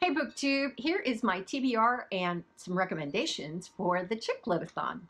Hey BookTube, here is my TBR and some recommendations for the CHICK-LIT-ATHON.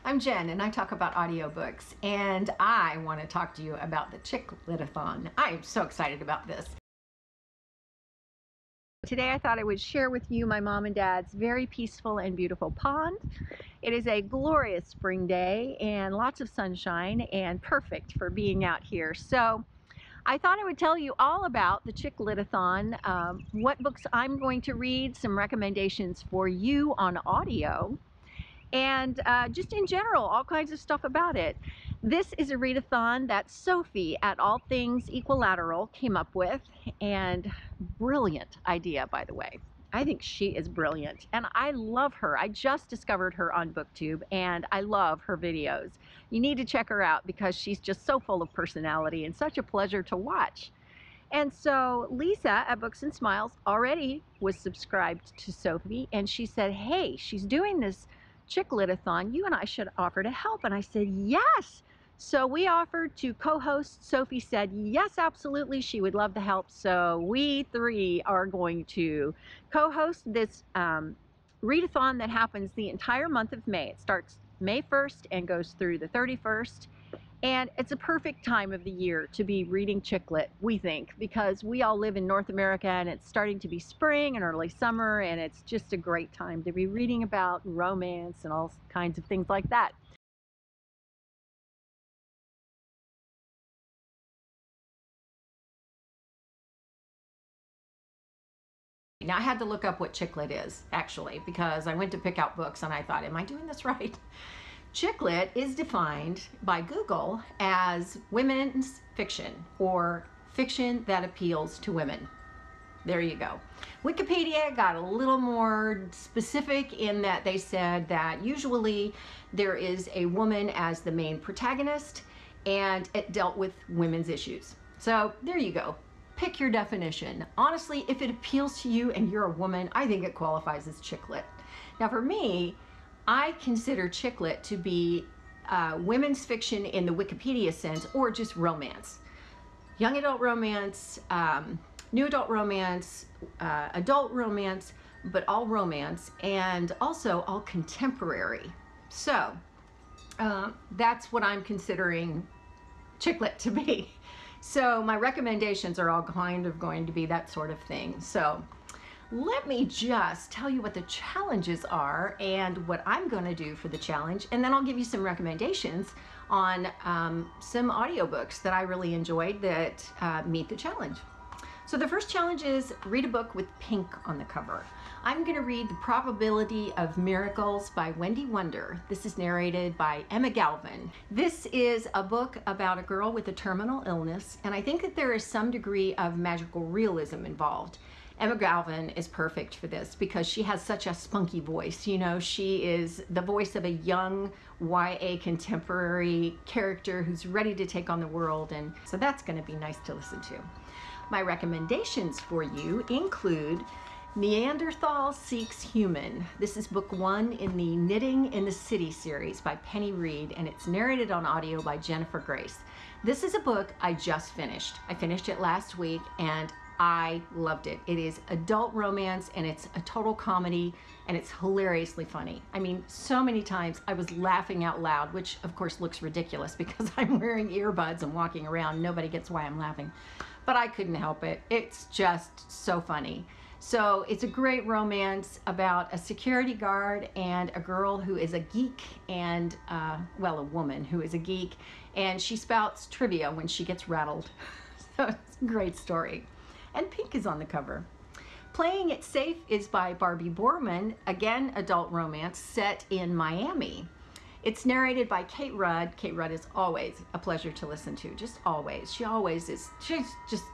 I'm Jen and I talk about audiobooks, and I want to talk to you about the CHICK-LIT-ATHON. I am so excited about this. Today I thought I would share with you my mom and dad's very peaceful and beautiful pond. It is a glorious spring day and lots of sunshine and perfect for being out here. So I thought I would tell you all about the CHICK-LIT-ATHON, what books I'm going to read, some recommendations for you on audio, and just in general, all kinds of stuff about it. This is a readathon that Sophie at All Things Equilateral came up with, and brilliant idea, by the way. I think she is brilliant, and I love her. I just discovered her on BookTube, and I love her videos. You need to check her out because she's just so full of personality and such a pleasure to watch. And so Lisa at Books and Smiles already was subscribed to Sophie, and she said, hey, she's doing this CHICK-LIT-ATHON. You and I should offer to help. And I said, yes. So we offered to co-host. Sophie said, yes, absolutely. She would love the help. So we three are going to co-host this readathon that happens the entire month of May. It starts May 1st and goes through the 31st. And it's a perfect time of the year to be reading chick-lit, we think, because we all live in North America and it's starting to be spring and early summer, and it's just a great time to be reading about romance and all kinds of things like that. Now, I had to look up what chick-lit is, actually, because I went to pick out books and I thought, am I doing this right? Chick-lit is defined by Google as women's fiction, or fiction that appeals to women. There you go. Wikipedia got a little more specific in that they said that usually there is a woman as the main protagonist and it dealt with women's issues. So there you go. Pick your definition. Honestly, if it appeals to you and you're a woman, I think it qualifies as chick-lit. Now for me, I consider chick-lit to be women's fiction in the Wikipedia sense, or just romance. Young adult romance, new adult romance, adult romance, but all romance, and also all contemporary. So that's what I'm considering chick-lit to be. So my recommendations are all kind of going to be that sort of thing. So let me just tell you what the challenges are and what I'm going to do for the challenge, and then I'll give you some recommendations on some audiobooks that I really enjoyed that meet the challenge. So the first challenge is read a book with pink on the cover. I'm going to read The Probability of Miracles by Wendy Wunder. This is narrated by Galvin. This is a book about a girl with a terminal illness, and I think that there is some degree of magical realism involved. Galvin is perfect for this because she has such a spunky voice. You know, she is the voice of a young YA contemporary character who's ready to take on the world, and so that's going to be nice to listen to. My recommendations for you include Neanderthal Seeks Human. This is book 1 in the Knitting in the City series by Reid, and it's narrated on audio by Jennifer Grace. This is a book I just finished. I finished it last week and I loved it. It is adult romance and it's a total comedy and it's hilariously funny. I mean, so many times I was laughing out loud, which of course looks ridiculous because I'm wearing earbuds and walking around. Nobody gets why I'm laughing, but I couldn't help it. It's just so funny. So it's a great romance about a security guard and a girl who is a geek and, well, a woman who is a geek, and she spouts trivia when she gets rattled. So it's a great story. And pink is on the cover. Playing It Safe is by Barbie Bohrman, again adult romance set in Miami. It's narrated by Kate Rudd. Kate Rudd is always a pleasure to listen to, just always. She always is. She's just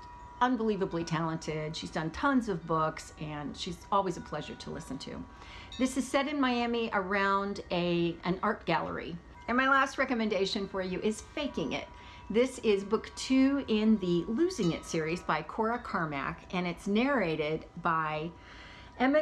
unbelievably talented. She's done tons of books and she's always a pleasure to listen to. This is set in Miami around an art gallery. And my last recommendation for you is Faking It. This is book 2 in the Losing It series by Cora Carmack, and it's narrated by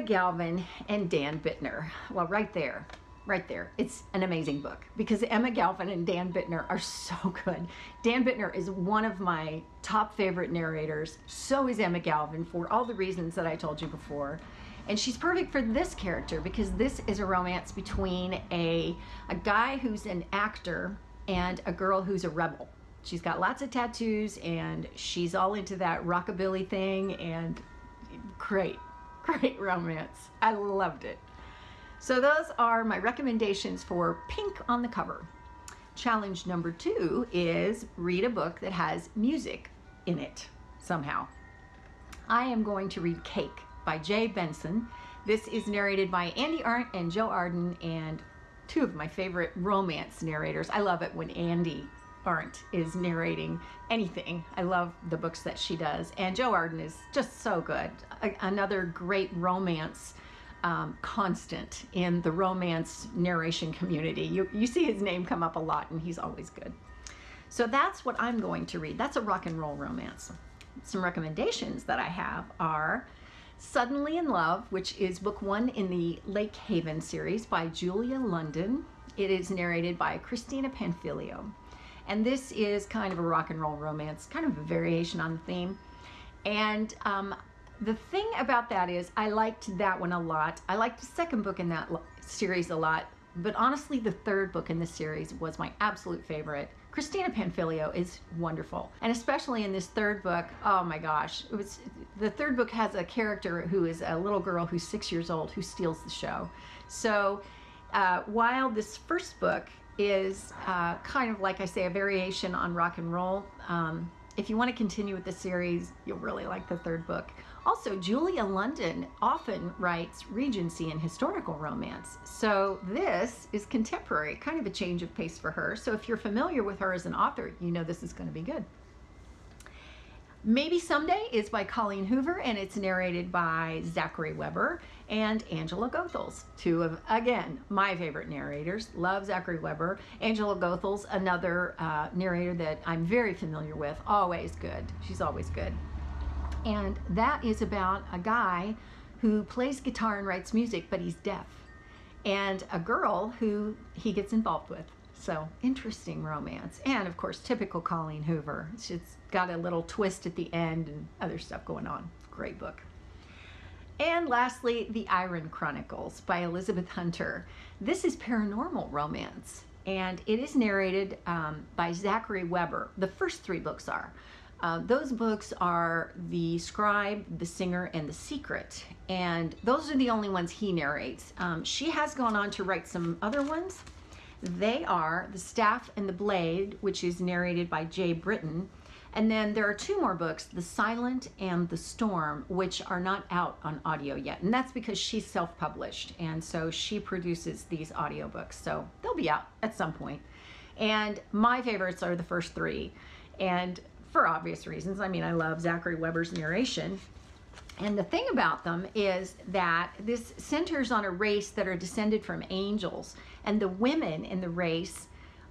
Galvin and Dan Bittner. Well, right there. right there. It's an amazing book because Emma Galvin and Dan Bittner are so good. Dan Bittner is one of my top favorite narrators. So is Emma Galvin for all the reasons that I told you before. And she's perfect for this character because this is a romance between a guy who's an actor and a girl who's a rebel. She's got lots of tattoos and she's all into that rockabilly thing, and great romance. I loved it. So those are my recommendations for pink on the cover. Challenge number 2 is read a book that has music in it somehow. I am going to read Cake by Jay Benson. This is narrated by Andy Arndt and Joe Arden, and 2 of my favorite romance narrators. I love it when Andy Arndt is narrating anything. I love the books that she does, and Joe Arden is just so good. Another great romance constant in the romance narration community. You see his name come up a lot, and he's always good. So that's what I'm going to read. That's a rock and roll romance. Some recommendations that I have are Suddenly in Love, which is book 1 in the Lake Haven series by Julia London. It is narrated by Christina Panfilio. And this is kind of a rock and roll romance, kind of a variation on the theme. And the thing about that is I liked that one a lot. I liked the second book in that series a lot, but honestly the third book in the series was my absolute favorite. Christina Panfilio is wonderful, and especially in this third book, oh my gosh, the third book has a character who is a little girl who's 6 years old who steals the show. So while this first book is kind of, like I say, a variation on rock and roll, if you want to continue with the series, you'll really like the third book. Also, Julia London often writes Regency and historical romance. So this is contemporary, kind of a change of pace for her. So if you're familiar with her as an author, you know this is going to be good. Maybe Someday is by Colleen Hoover, and it's narrated by Zachary Weber and Angela Goethals, 2 of, again, my favorite narrators. Love Zachary Weber. Angela Goethals, another narrator that I'm very familiar with, always good. She's always good. And that is about a guy who plays guitar and writes music, but he's deaf, and a girl who he gets involved with. So interesting romance. And of course, typical Colleen Hoover. She's got a little twist at the end and other stuff going on. Great book. And lastly, The Iron Chronicles by Elizabeth Hunter. This is paranormal romance, and it is narrated by Zachary Weber. The first 3 books are. Those books are The Scribe, The Singer, and The Secret, and those are the only ones he narrates. She has gone on to write some other ones. They are The Staff and the Blade, which is narrated by Jay Britton, and then there are 2 more books, The Silent and The Storm, which are not out on audio yet, and that's because she's self-published, and so she produces these audiobooks, so they'll be out at some point. And my favorites are the first 3, and for obvious reasons. I mean, I love Zachary Weber's narration. And the thing about them is that this centers on a race that are descended from angels, and the women in the race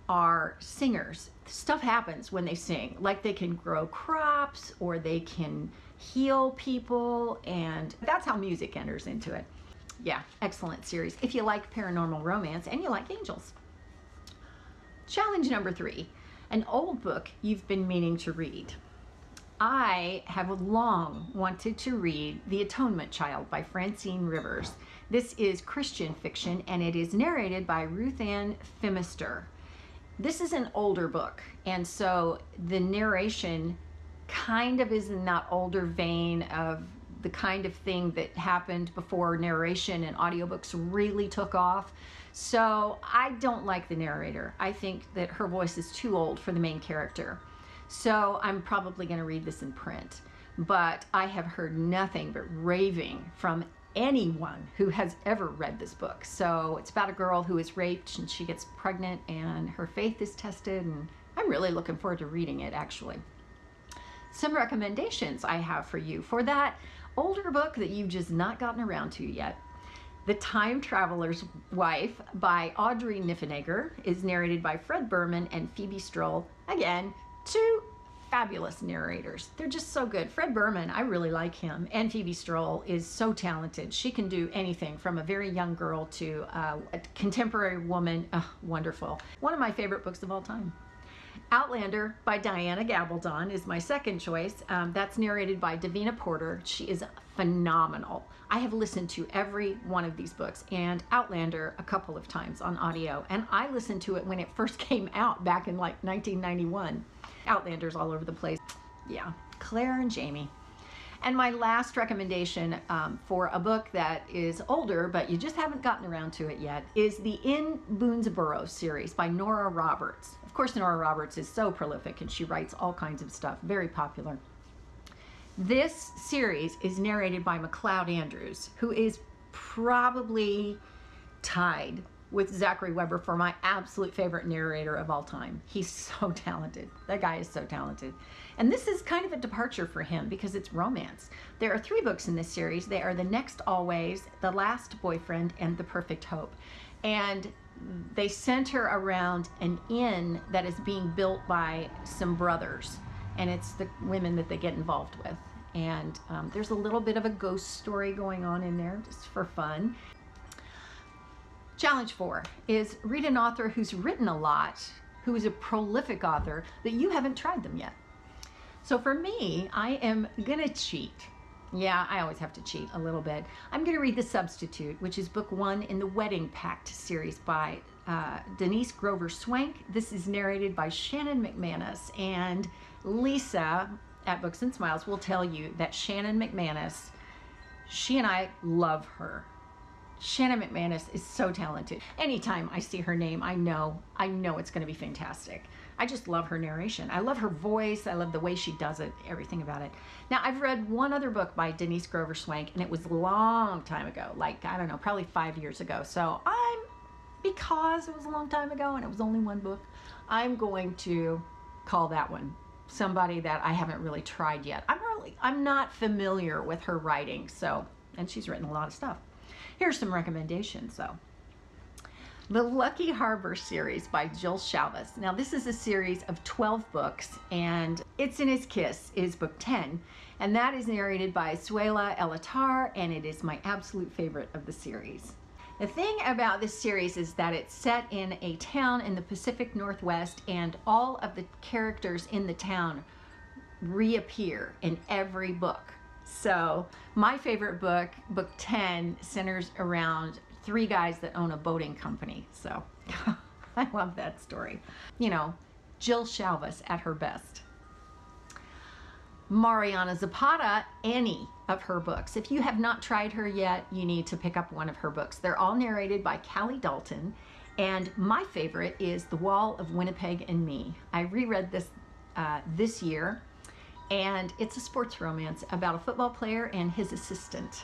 are singers. Stuff happens when they sing, like they can grow crops or they can heal people, and that's how music enters into it. Yeah, excellent series if you like paranormal romance and you like angels. Challenge number 3. An old book you've been meaning to read. I have long wanted to read The Atonement Child by Francine Rivers. This is Christian fiction, and it is narrated by Ruth Ann Phimister. This is an older book, and so the narration kind of is in that older vein of the kind of thing that happened before narration and audiobooks really took off. So I don't like the narrator. I think that her voice is too old for the main character. So I'm probably going to read this in print. But I have heard nothing but raving from anyone who has ever read this book. So it's about a girl who is raped and she gets pregnant and her faith is tested, and I'm really looking forward to reading it, actually. Some recommendations I have for you for that older book that you've just not gotten around to yet. The Time Traveler's Wife by Audrey Niffenegger is narrated by Fred Bohrman and Phoebe Stroll. Again, 2 fabulous narrators. They're just so good. Fred Bohrman, I really like him. And Phoebe Stroll is so talented. She can do anything from a very young girl to a contemporary woman. Oh, wonderful. One of my favorite books of all time. Outlander by Diana Gabaldon is my second choice. That's narrated by Davina Porter. She is phenomenal. I have listened to every one of these books and Outlander a couple of times on audio, and I listened to it when it first came out back in like 1991. Outlander's all over the place. Yeah, Claire and Jamie. And my last recommendation for a book that is older, but you just haven't gotten around to it yet, is the In Boonesboro series by Nora Roberts. Of course, Nora Roberts is so prolific and she writes all kinds of stuff, very popular. This series is narrated by MacLeod Andrews, who is probably tied with Zachary Weber for my absolute favorite narrator of all time. He's so talented. That guy is so talented. And this is kind of a departure for him because it's romance. There are 3 books in this series. They are The Next Always, The Last Boyfriend, and The Perfect Hope. And they center around an inn that is being built by some brothers. And it's the women that they get involved with. And there's a little bit of a ghost story going on in there just for fun. Challenge 4 is read an author who's written a lot, who is a prolific author, but you haven't tried them yet. So for me, I am gonna cheat. Yeah, I always have to cheat a little bit. I'm gonna read The Substitute, which is book 1 in the Wedding Pact series by Denise Grover Swank. This is narrated by Shannon McManus, and Lisa at Books and Smiles will tell you that Shannon McManus, she and I love her. Shannon McManus is so talented. Anytime I see her name, I know it's going to be fantastic. I just love her narration. I love her voice. I love the way she does it, everything about it. Now, I've read one other book by Denise Grover Swank, and it was a long time ago, like, I don't know, probably 5 years ago. So because it was a long time ago and it was only one book, I'm going to call that one somebody that I haven't really tried yet. I'm not familiar with her writing, so, and she's written a lot of stuff. Here's some recommendations, though. The Lucky Harbor series by Jill Shalvis. Now, this is a series of 12 books, and It's in His Kiss is book 10, and that is narrated by Suela Elatar, and it is my absolute favorite of the series. The thing about this series is that it's set in a town in the Pacific Northwest, and all of the characters in the town reappear in every book. So my favorite book, book 10, centers around 3 guys that own a boating company. So I love that story. You know, Jill Shalvis at her best. Mariana Zapata, any of her books. If you have not tried her yet, you need to pick up one of her books. They're all narrated by Callie Dalton, and my favorite is The Wall of Winnipeg and Me. I reread this this year, and it's a sports romance about a football player and his assistant.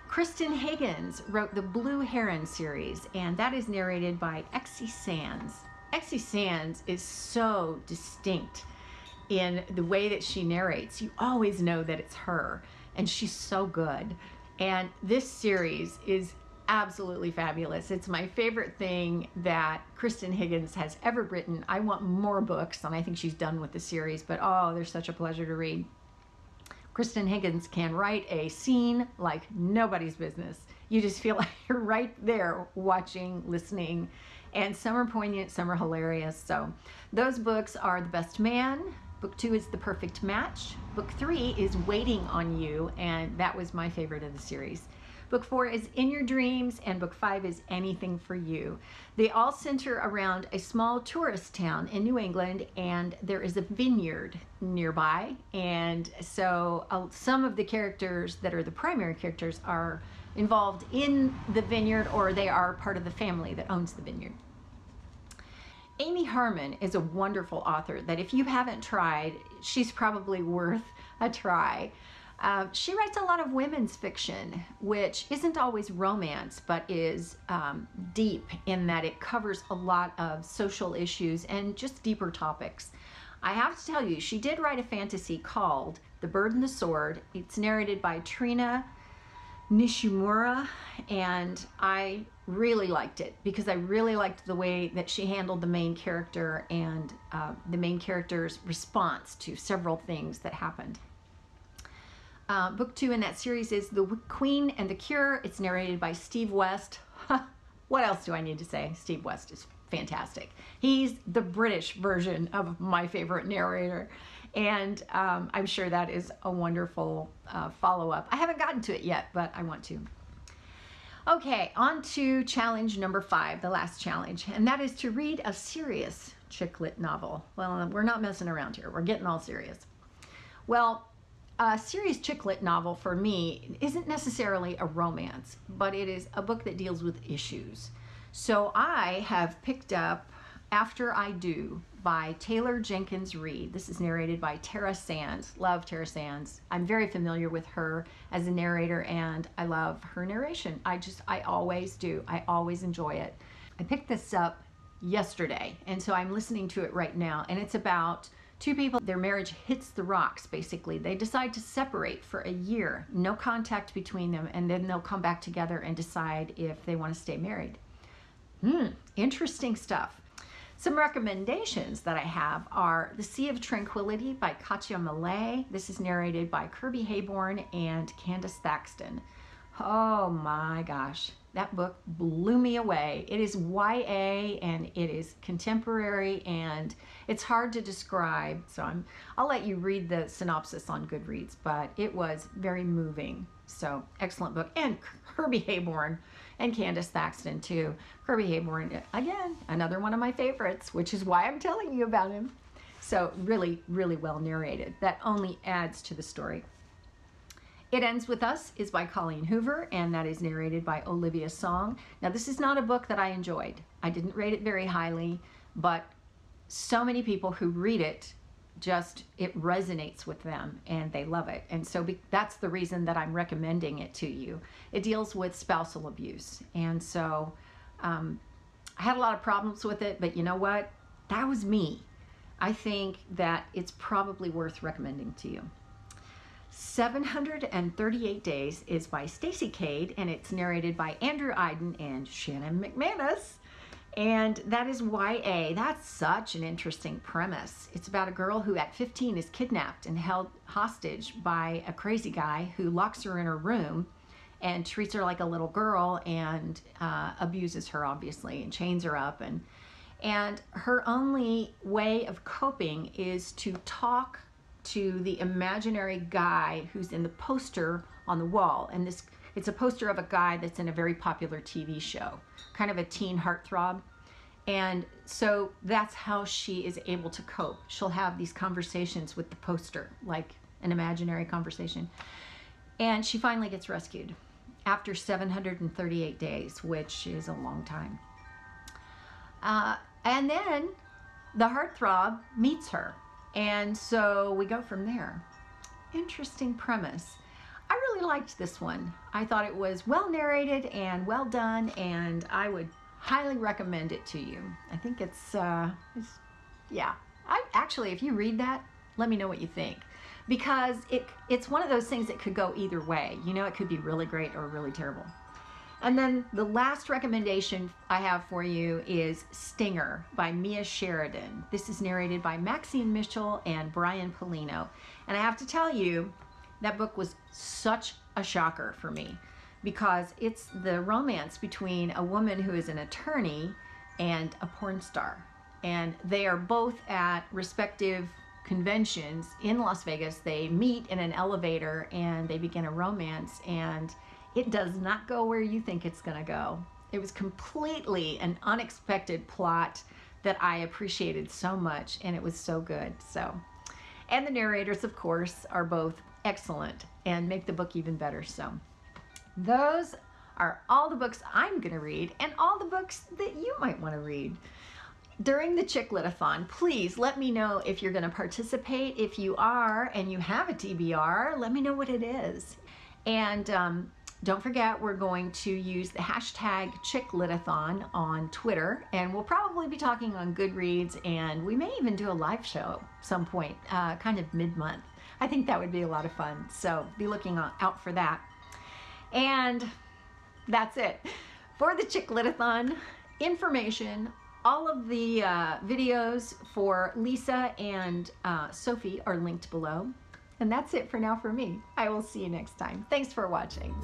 Kristen Higgins wrote the Blue Heron series, and that is narrated by Exie Sands. Exie Sands is so distinct in the way that she narrates. You always know that it's her, and she's so good. And this series is absolutely fabulous. It's my favorite thing that Kristen Higgins has ever written. I want more books, and I think she's done with the series, but oh, they're such a pleasure to read. Kristen Higgins can write a scene like nobody's business. You just feel like you're right there watching, listening, and some are poignant, some are hilarious. So those books are The Best Man. Book 2 is The Perfect Match. Book 3 is Waiting on You, and that was my favorite of the series. Book 4 is In Your Dreams, and book 5 is Anything for You. They all center around a small tourist town in New England, and there is a vineyard nearby. And so some of the characters that are the primary characters are involved in the vineyard, or they are part of the family that owns the vineyard. Amy Harmon is a wonderful author that if you haven't tried, she's probably worth a try. She writes a lot of women's fiction, which isn't always romance, but is deep in that it covers a lot of social issues and just deeper topics. I have to tell you, she did write a fantasy called The Bird and the Sword. It's narrated by Trina Nishimura, and I really liked it because I really liked the way that she handled the main character and the main character's response to several things that happened. Book 2 in that series is The Queen and the Cure. It's narrated by Steve West. What else do I need to say? Steve West is fantastic. He's the British version of my favorite narrator. And I'm sure that is a wonderful follow-up. I haven't gotten to it yet, but I want to. Okay, on to challenge number 5, the last challenge, and that is to read a serious chick-lit novel. Well, we're not messing around here. We're getting all serious. Well, a serious chick-lit novel for me isn't necessarily a romance, but it is a book that deals with issues. So I have picked up After I Do by Taylor Jenkins Reid. This is narrated by Tara Sands. Love Tara Sands. I'm very familiar with her as a narrator and I love her narration. I always do. I always enjoy it. I picked this up yesterday and so I'm listening to it right now, and it's about two people. Their marriage hits the rocks basically. They decide to separate for a year, no contact between them, and then they'll come back together and decide if they want to stay married. Interesting stuff. Some recommendations that I have are The Sea of Tranquility by KATJA MILLAY. This is narrated by Kirby Hayborn and Candace Thaxton. Oh my gosh, that book blew me away. It is YA and it is contemporary and it's hard to describe. So I'll let you read the synopsis on Goodreads, but it was very moving. So excellent book. And Kirby Hayborn and Candace Thaxton too. Kirby Hayborn, again, another one of my favorites, which is why I'm telling you about him. So really, really well narrated. That only adds to the story. It Ends With Us is by Colleen Hoover, and that is narrated by Olivia Song. Now, this is not a book that I enjoyed. I didn't rate it very highly, but so many people who read it, it resonates with them and they love it. And so that's the reason that I'm recommending it to you. It deals with spousal abuse. And so I had a lot of problems with it, but you know what? That was me. I think that it's probably worth recommending to you. 738 Days is by Stacey Cade, and it's narrated by Andrew Iden and Shannon McManus. And that is YA. That's such an interesting premise. It's about a girl who at 15 is kidnapped and held hostage by a crazy guy who locks her in her room and treats her like a little girl and abuses her, obviously, and chains her up. And her only way of coping is to talk to the imaginary guy who's in the poster on the wall. And it's a poster of a guy that's in a very popular TV show, kind of a teen heartthrob. And so that's how she is able to cope. She'll have these conversations with the poster, like an imaginary conversation. And she finally gets rescued after 738 days, which is a long time. And then the heartthrob meets her. And so we go from there. Interesting premise. I really liked this one. I thought it was well narrated and well done, and I would highly recommend it to you. I think yeah. Actually, if you read that, let me know what you think, because it's one of those things that could go either way. You know, it could be really great or really terrible. And then the last recommendation I have for you is Stinger by Mia Sheridan. This is narrated by Maxine Mitchell and Brian Polino. And I have to tell you, that book was such a shocker for me because it's the romance between a woman who is an attorney and a porn star. And they are both at respective conventions in Las Vegas. They meet in an elevator and they begin a romance, and it does not go where you think it's gonna go. It was completely an unexpected plot that I appreciated so much, and it was so good. And the narrators, of course, are both excellent and make the book even better. So those are all the books I'm gonna read and all the books that you might wanna read. During the CHICK-LIT-ATHON, please let me know if you're gonna participate. If you are and you have a TBR, let me know what it is. And don't forget, we're going to use the hashtag CHICK-LIT-ATHON on Twitter, and we'll probably be talking on Goodreads, and we may even do a live show some point, kind of mid-month. I think that would be a lot of fun, so be looking out for that. And that's it. for the Chick-lit-a-thon information. All of the videos for Lisa and Sophie are linked below. And that's it for now for me. I will see you next time. Thanks for watching.